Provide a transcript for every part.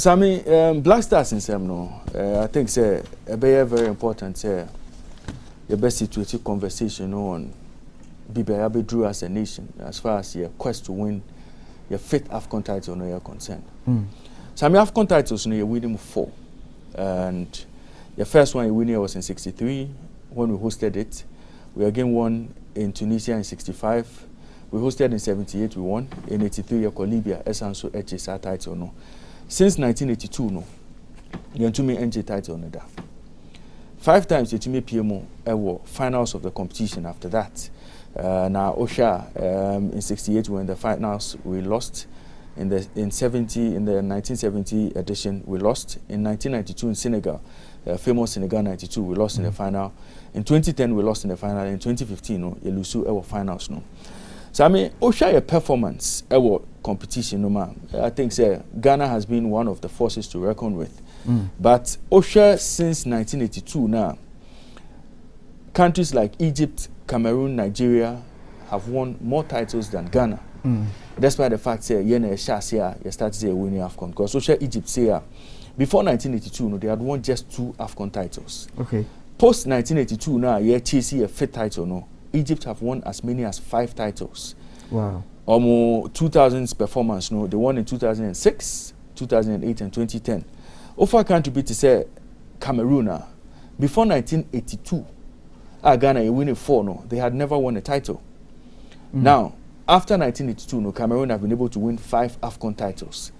Sammy, Black Stars in some no. I think say very important. Say your best situated conversation on BBI drew as a nation as far as your quest to win your fifth AFCON title no your concerned. Sammy AFCON titles no you winning 4, and your first one you winning was in '63 when we hosted it. We again won in Tunisia in '65. We hosted in '78. We won in '83. Your Libya, Esanso HSR title no. Since 1982 no, you to me NJ title no da. 5 times you to me PMO ever finals of the competition after that. Now Osha in '68 we were in the finals, we lost. In the 1970 edition we lost. In 1992 in Senegal, famous Senegal '92 we lost in the final. In 2010 we lost in the final. In 2015 no, you lose ever finals no. So I mean, Osha your performance ever competition no man. I think say Ghana has been one of the forces to reckon with. But Osha since 1982 now, countries like Egypt, Cameroon, Nigeria have won more titles than Ghana. Despite the fact say you started say winning AFCON, because Osha Egypt say before 1982 no, they had won just 2 AFCON titles. Okay. Post 1982 now, chasing a 5th title no. Egypt have won as many as 5 titles. Wow. Almost 2000's performance no, they won in 2006, 2008 and 2010. Ofa contribute to say Cameroon before 1982 Ghana you winning 4 no, they had never won a title. Now after 1982 no, Cameroon have been able to win 5 AFCON titles.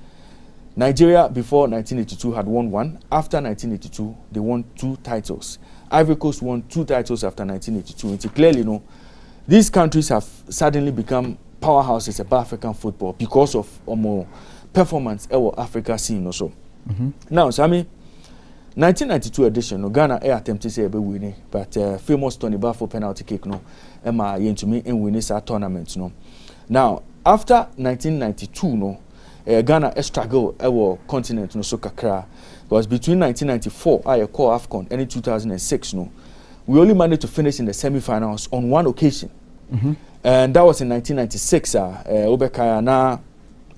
Nigeria before 1982 had won 1. After 1982 they won 2 titles. Ivory Coast won 2 titles after 1982. And clearly no, these countries have suddenly become powerhouses of African football because of more performance our Africa scene also. Now so I mean 1992 edition no, Ghana attempted to say be winning, but famous Tony Bafo penalty kick no Emma to me in winning that tournament no. Now after 1992 no, Ghana struggle our continent no so kakra, because between 1994 I call AFCON and in 2006 no, we only managed to finish in the semi-finals on 1 occasion. And that was in 1996 Obekaya na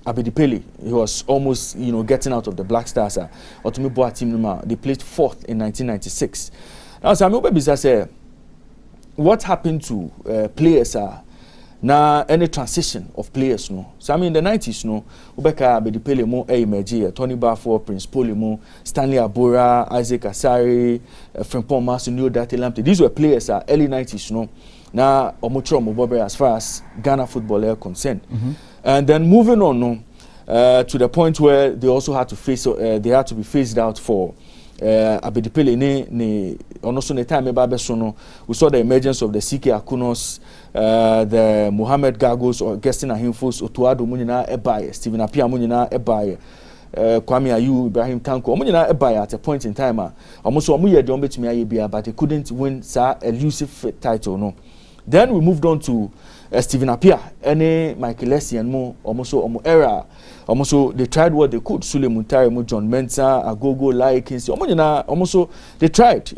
Abedipele, he was almost, getting out of the Black Stars. Otumi Boa team, they placed 4th in 1996. Now, so I'm say, what happened to players? Now, any transition of players, no. So I mean, in the 90s, no. Ubeka Abedipele mo emerge, Tony Bafo, Prince Poli mo, Stanley Abura, Isaac Asari, Frimpong Masu, Neo Dati Lamptey. These were players early 90s, no. Now, Omotro Mobobe as far as Ghana football are concerned. And then moving on no, to the point where they also had to face, they had to be phased out for Abedipele ne also the time no, we saw the emergence of the CK Akunos, the Mohamed Gagos or Gestin Ahimfos, Otuado Munina Ebaye, Stephen Apia Munina Ebaye, Kwame Ayu, Ibrahim Tanko, Munina Ebaye at a point in time. Almost one year don't bet me but they couldn't win sa elusive title no. Then we moved on to Stephen Apia, any Michael Lessie and more, almost era. Almost they tried what they could. Sule Muntari, John Mensah, Agogo, Laikins, almost they tried,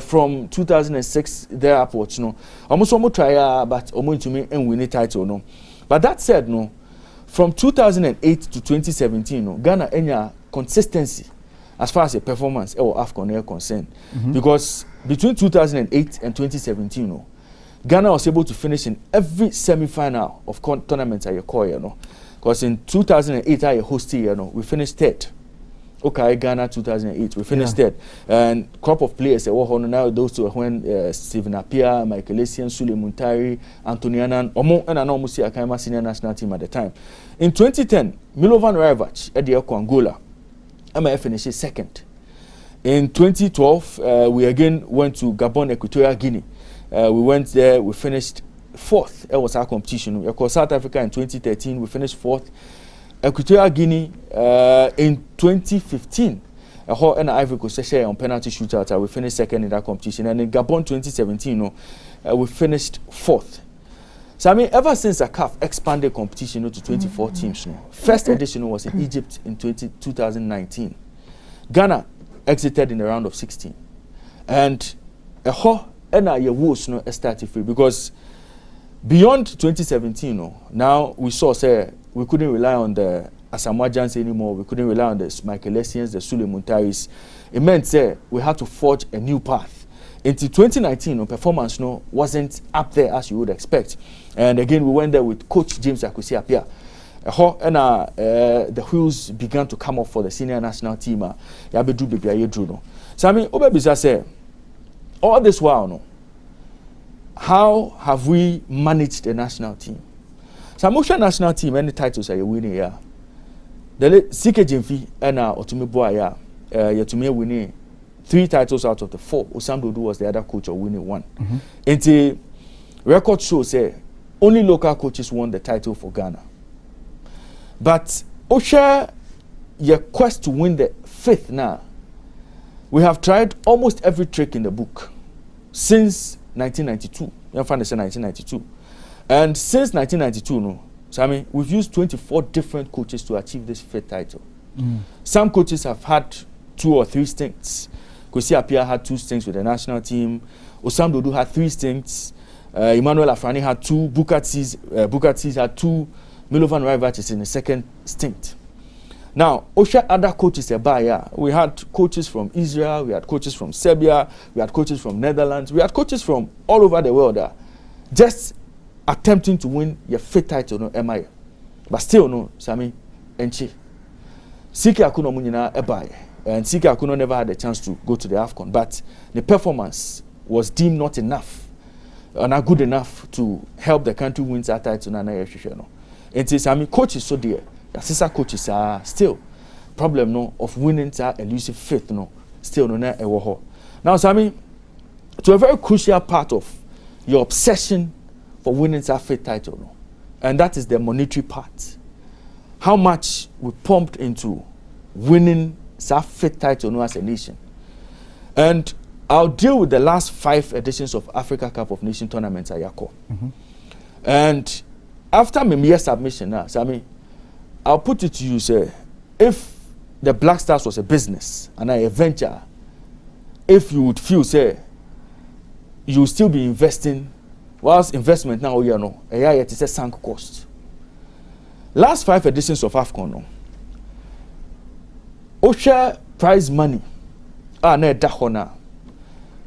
from 2006 there upwards, no. Almost try, but to me and win a title, no. But that said, no, from 2008 to 2017, no, Ghana any consistency as far as the performance or AFCON are concerned, because between 2008 and 2017, no. Ghana was able to finish in every semi-final of tournaments at Yekoya, no. Because in 2008, I hosted, we finished 3rd. Okay, Ghana 2008, we finished 3rd. And crop of players, now those who when Stephen Apia, Michael Essien, Sule Muntari, Antoniana, and I almost see a senior national team at the time. In 2010, Milovan Rajevac at the Angola, I finished 2nd. In 2012, we again went to Gabon, Equatorial Guinea. We went there, we finished 4th. It was our competition. Of course, South Africa in 2013, we finished 4th. Equatorial Guinea in 2015, and Ivory Coast on penalty shootout, we finished 2nd in that competition. And in Gabon 2017, we finished 4th. So I mean, ever since a CAF expanded competition to 24 teams, first edition was in Egypt in 2019. Ghana exited in the round of 16, and your woes started free because beyond 2017, now we saw say we couldn't rely on the Asamoah Gyansi anymore. We couldn't rely on the Michael Essieans, the Sule Muntaris. It meant we had to forge a new path. Until 2019, performance wasn't up there as you would expect. And again, we went there with Coach James Akwesi Appiah. The wheels began to come off for the senior national team. So I mean, Obebisa said, all this while, how have we managed the national team? So Samusha national team, any titles are you winning here? The CK Jemfi and Otumi Boya, Yatumi winning 3 titles out of the 4. Osam Dodo was the other coach or winning 1. And the record shows only local coaches won the title for Ghana. But Osha, your quest to win the 5th now, we have tried almost every trick in the book since 1992. You find this in 1992. And since 1992, so I mean, we've used 24 different coaches to achieve this 5th title. Some coaches have had 2 or 3 stints. Kwesi Appiah had 2 stints with the national team. Osam Dodo had 3 stints. Emmanuel Afrani had 2. Bukatis had 2. Milovan Raivac is in the 2nd stint. Now, Osha other coaches we had coaches from Israel, we had coaches from Serbia, we had coaches from Netherlands, we had coaches from all over the world just attempting to win your 5th title, MIA. But still, Sami, Enchi. Siki Akuno Munina Ebaye. And Siki Akuno never had a chance to go to the AFCON. But the performance was deemed not enough, not good enough to help the country win that title. And Sami, coaches so dear. The sister coaches are still problem of winning that elusive 5th still now Sammy, to a very crucial part of your obsession for winning that 5th title and that is the monetary part. How much we pumped into winning that 5th title as a nation. And I'll deal with the last 5 editions of Africa Cup of Nations tournaments at Yako. And after my mere submission now, Sammy, I'll put it to you, say, if the Black Stars was a business and a venture, if you would feel, say, you will still be investing, whilst investment now, it is a sunk cost. Last 5 editions of AFCON, Osha prize money, na dahona,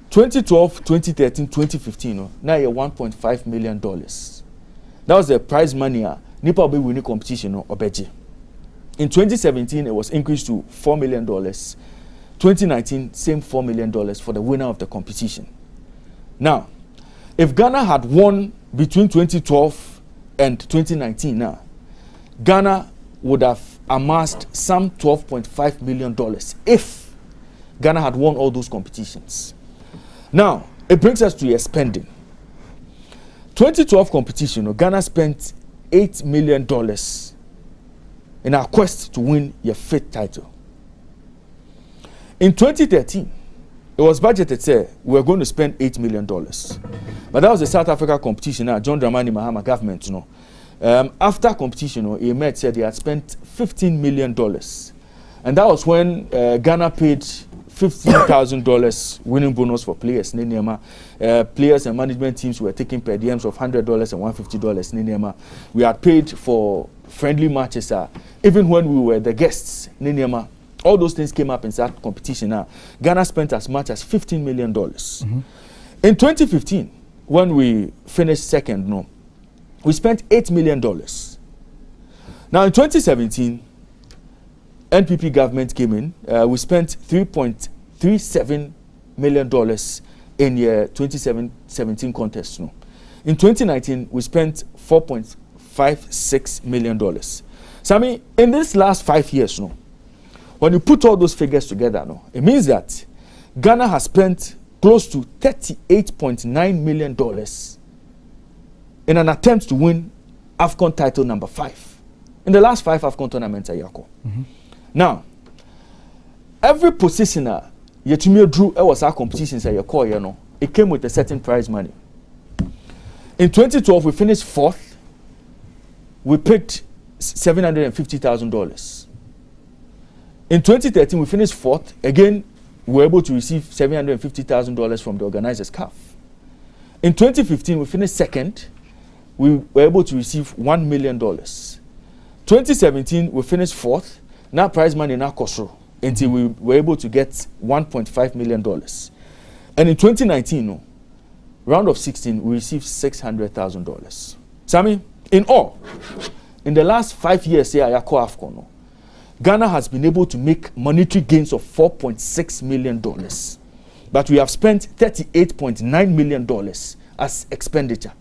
2012, 2013, 2015, now you're $1.5 million. That was the prize money. Nipa will be winning competition obeji. In 2017, it was increased to $4 million. 2019, same $4 million for the winner of the competition. Now, if Ghana had won between 2012 and 2019 now, Ghana would have amassed some $12.5 million if Ghana had won all those competitions. Now, it brings us to your spending. 2012 competition, Ghana spent $8 million in our quest to win your 5th title. In 2013, it was budgeted, say, we were going to spend $8 million. But that was the South Africa competition, John Dramani Mahama government, after competition, he said they had spent $15 million. And that was when Ghana paid $15,000 winning bonus for players. Players and management teams were taking per diems of $100 and $150. We had paid for friendly matches. Even when we were the guests, all those things came up in that competition. Ghana spent as much as $15 million. In 2015, when we finished 2nd, we spent $8 million. Now in 2017, NPP government came in. We spent $3.37 million in the 2017 contest. In 2019, we spent $4.56 million. So I mean, in this last 5 years, when you put all those figures together, it means that Ghana has spent close to $38.9 million in an attempt to win AFCON title number 5 in the last 5 AFCON tournaments at Yako. Now, every positioner Yetumi drew was our competitions at Yako, it came with a certain prize money. In 2012, we finished 4th. We picked $750,000. In 2013, we finished 4th. Again, we were able to receive $750,000 from the organizers' CAF. In 2015, we finished 2nd. We were able to receive $1 million. 2017, we finished 4th. Now prize money now cost until we were able to get $1.5 million. And in 2019, no, round of 16, we received $600,000. Sammy, in all, in the last 5 years, say I call AFCON, no, Ghana has been able to make monetary gains of $4.6 million. But we have spent $38.9 million as expenditure.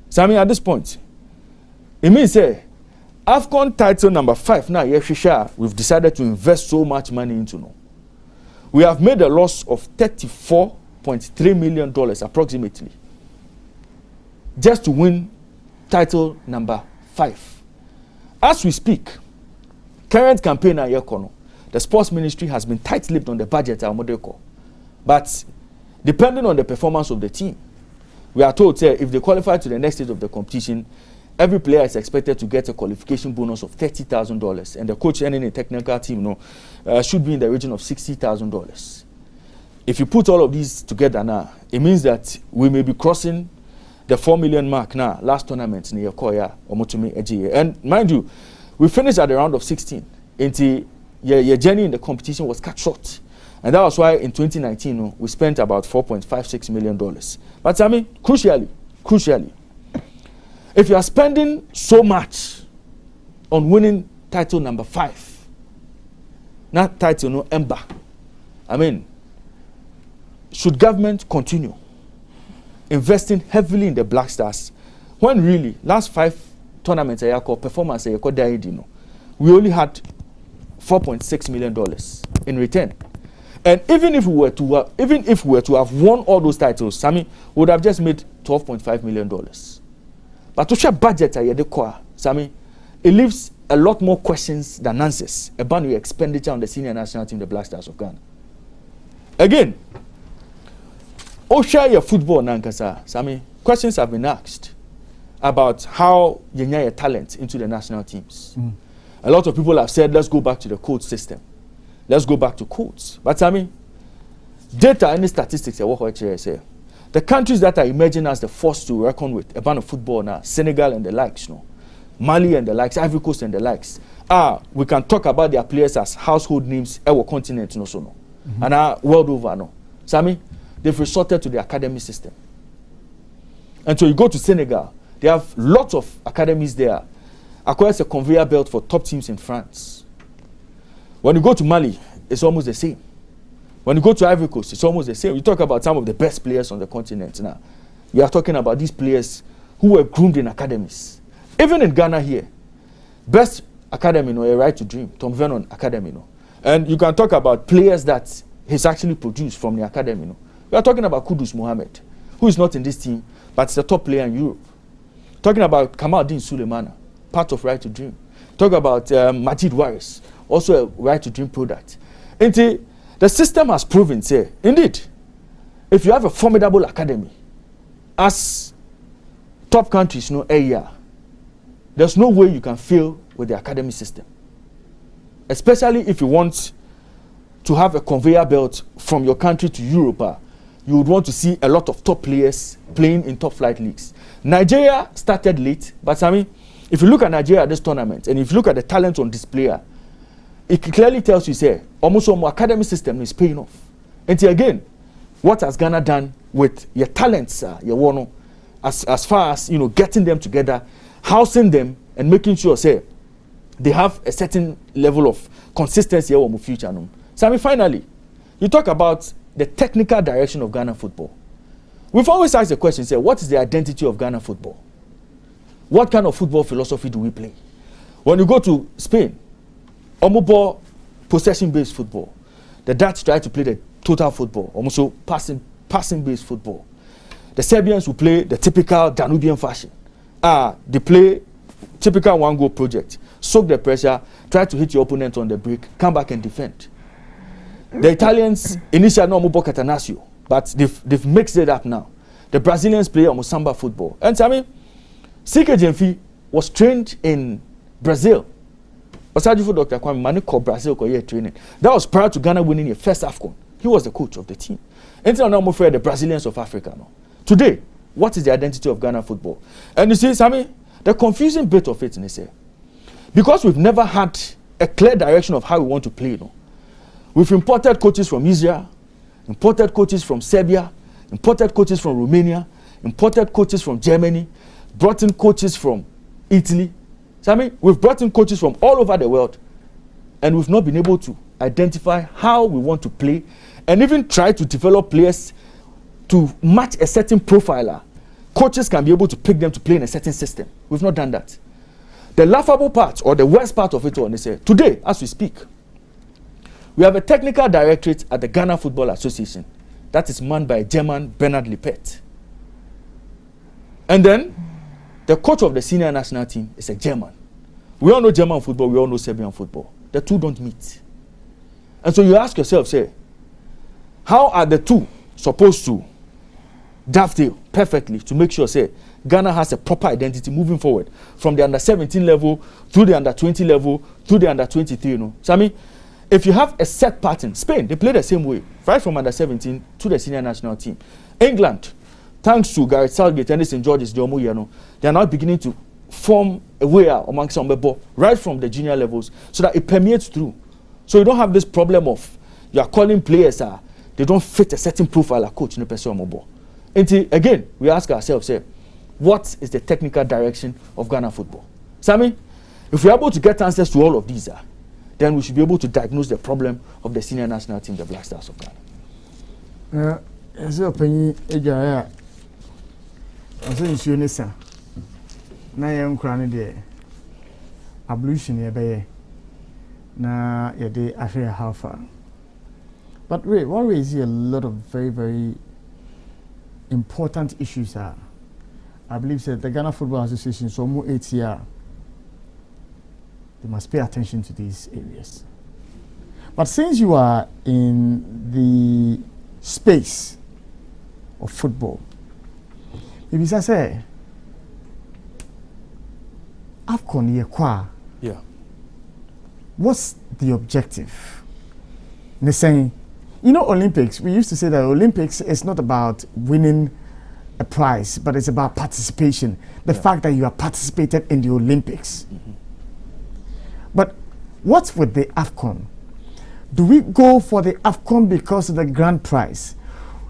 Sammy, at this point, it means AFCON title number 5 now, we've decided to invest so much money into no. We have made a loss of $34.3 million approximately just to win title number 5. As we speak, current campaign at Yekono, the sports ministry has been tight-lipped on the budget at Modeko. But depending on the performance of the team, we are told if they qualify to the next stage of the competition, every player is expected to get a qualification bonus of $30,000, and the coach and any technical team should be in the region of $60,000. If you put all of these together now, it means that we may be crossing the 4 million mark now. Last tournament in Yokoya or Motumi Eji, and mind you, we finished at the round of 16. Until your journey in the competition was cut short, and that was why in 2019 we spent about $4.56 million. But I mean, crucially. If you are spending so much on winning title number 5, not title no ember, I mean, should government continue investing heavily in the Black Stars when really last 5 tournaments performance we only had $4.6 million in return, and even if we were to have won all those titles, Sammy would have just made $12.5 million. But to share budget Sammy, it leaves a lot more questions than answers about your expenditure on the senior national team, the Black Stars of Ghana. Again, share your football nankasa, Sammy. Questions have been asked about how you get your talent into the national teams. A lot of people have said, let's go back to the code system. Let's go back to codes. But Sammy, data and statistics are what I say. The countries that are emerging as the force to reckon with about football now, Senegal and the likes, Mali and the likes, Ivory Coast and the likes. We can talk about their players as household names our continent, and world over, no. Sammy, they've resorted to the academy system. And so you go to Senegal, they have lots of academies there. Acquires a conveyor belt for top teams in France. When you go to Mali, it's almost the same. When you go to Ivory Coast, it's almost the same. You talk about some of the best players on the continent now. We are talking about these players who were groomed in academies. Even in Ghana here, best academy, a right to dream, Tom Vernon Academy. And you can talk about players that he's actually produced from the academy. We are talking about Kudus Mohammed, who is not in this team, but is a top player in Europe. Talking about Kamaldeen Suleimana, part of Right to Dream. Talk about Majid Waris, also a Right to Dream product. And the system has proven, indeed, if you have a formidable academy, as top countries there's no way you can fail with the academy system. Especially if you want to have a conveyor belt from your country to Europe, you would want to see a lot of top players playing in top flight leagues. Nigeria started late, but I mean, if you look at Nigeria at this tournament, and if you look at the talent on display, it clearly tells you, almost our academy system is paying off. And again, what has Ghana done with your talents, as far as getting them together, housing them, and making sure they have a certain level of consistency in the future. So I mean, finally, you talk about the technical direction of Ghana football. We've always asked the question, what is the identity of Ghana football? What kind of football philosophy do we play? When you go to Spain, Omobo possession-based football. The Dutch try to play the total football, almost passing-based football. The Serbians will play the typical Danubian fashion. They play typical one-goal project. Soak the pressure, try to hit your opponent on the break, come back and defend. The Italians initially no Omobo Catanaccio, but they've mixed it up now. The Brazilians play almost samba football. And I mean, CK Jemfi was trained in Brazil. Osajifu Dr. Kwame Mane Brazil training. That was prior to Ghana winning the first AFCON. He was the coach of the team. And now I'm afraid the Brazilians of Africa now. Today, what is the identity of Ghana football? And you see, Sammy, the confusing bit of it is because we've never had a clear direction of how we want to play. We've imported coaches from Israel, imported coaches from Serbia, imported coaches from Romania, imported coaches from Germany, brought in coaches from Italy. So I mean, we've brought in coaches from all over the world, and we've not been able to identify how we want to play, and even try to develop players to match a certain profiler. Coaches can be able to pick them to play in a certain system. We've not done that. The laughable part, or the worst part of it all, is today, as we speak, we have a technical directorate at the Ghana Football Association that is manned by German Bernard Lippert. And then, the coach of the senior national team is a German. We all know German football, we all know Serbian football. The two don't meet. And so you ask yourself, say, how are the two supposed to dovetail perfectly to make sure, say, Ghana has a proper identity moving forward from the under-17 level through the under-20 level through the under-23, So I mean, if you have a set pattern, Spain, they play the same way, right from under-17 to the senior national team. England, thanks to Gareth Southgate and St. George's, they are now beginning to form a way amongst some people right from the junior levels so that it permeates through. So you don't have this problem of you are calling players, they don't fit a certain profile, coach, no person mobile. Until again, we ask ourselves, what is the technical direction of Ghana football? Sammy, if we're able to get answers to all of these, then we should be able to diagnose the problem of the senior national team, the Black Stars of Ghana. As your opinion, I say you listen. Now I'm crying there. Ablution here, na yede after how far. But wait, what we see a lot of very, very important issues are. I believe that the Ghana Football Association, so more ATR, they must pay attention to these areas. But since you are in the space of football, if I say, AFCON yeah. What's the objective? They're saying, Olympics, we used to say that Olympics is not about winning a prize, but it's about participation. The fact that you have participated in the Olympics. Mm-hmm. But what's with the AFCON? Do we go for the AFCON because of the grand prize?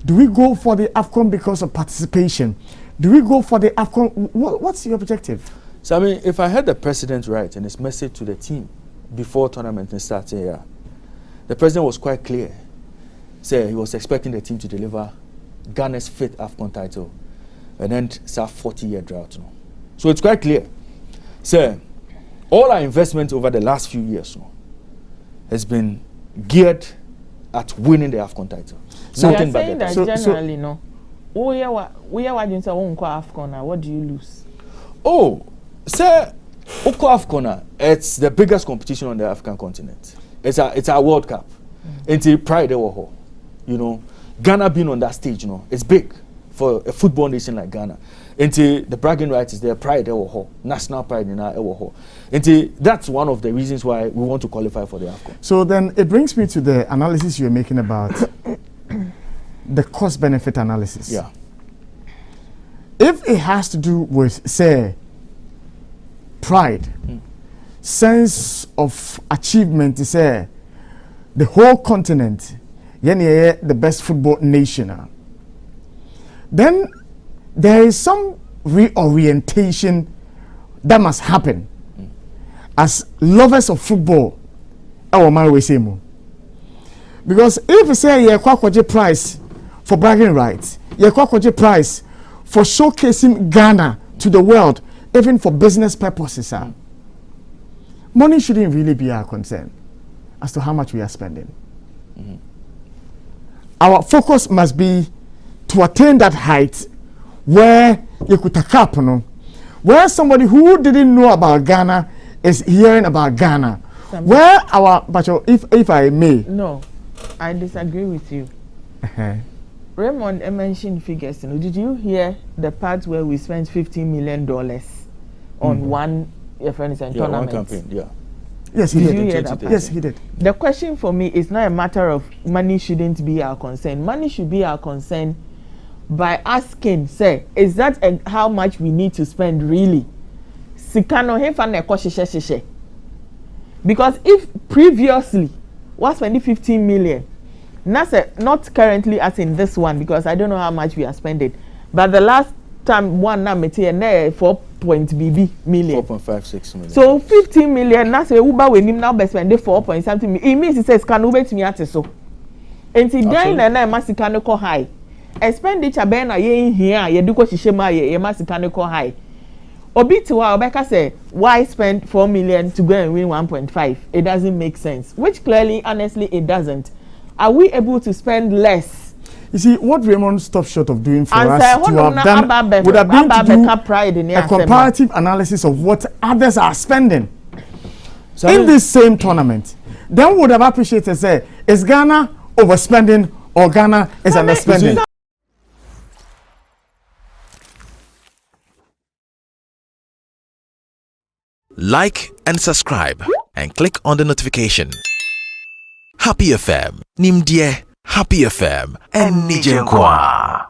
Do we go for the AFCON because of participation? Do we go for the AFCON? What's your objective? So I mean, if I heard the president right and his message to the team before tournament started here, the president was quite clear. Say he was expecting the team to deliver Ghana's 5th AFCON title and then serve 40-year drought. So it's quite clear. So all our investment over the last few years has been geared at winning the AFCON title. So you're saying that generally, no? We are AFCON, what do you lose? Oh, say, AFCON, it's the biggest competition on the African continent. It's a World Cup. It's a pride they were, Ghana being on that stage, it's big for a football nation like Ghana. Until the bragging rights is their pride, national pride in our. Until that's one of the reasons why we want to qualify for the AFCON. So then it brings me to the analysis you're making about the cost-benefit analysis. Yeah. If it has to do with, say, pride, sense of achievement, to say, the whole continent, the best football nation, then there is some reorientation that must happen as lovers of football. Because if you say you're a prize for bragging rights, you're a prize for showcasing Ghana to the world, even for business purposes, money shouldn't really be our concern as to how much we are spending. Our focus must be to attain that height where you could take up, where somebody who didn't know about Ghana is hearing about Ghana. Where our, but if I may. No, I disagree with you. Raymond mentioned figures. Did you hear the part where we spent $15 million on one tournament? One campaign, yeah. Yes, he did. You hear that? Yes, he did. The question for me is not a matter of money shouldn't be our concern. Money should be our concern by asking, say, is that how much we need to spend really? Sikano hefa na ekoshishe. Because if previously was spending 15 million, not currently as in this one, because I don't know how much we are spending, but the last time one na meti na 4.BB million. 4.56 million. So 15 million na say Uber we nim now be spend 4 point something million. It means it says can Uber to me at so. Enti dan na masika no ko high. Expenditure be na ye here ye do ko hihye ma ye masika no ko high. Obi tiwa obeka say why spend 4 million to go and win 1.5? It doesn't make sense. Which clearly, honestly, it doesn't. Are we able to spend less? You see, what Raymond stopped short of doing for us to have done would have been to do a comparative analysis of what others are spending in this same tournament. Then would have appreciated say, is Ghana overspending or Ghana is underspending? Like and subscribe and click on the notification. Happy FM, Nimdie, Happy FM, and Nijenkwa.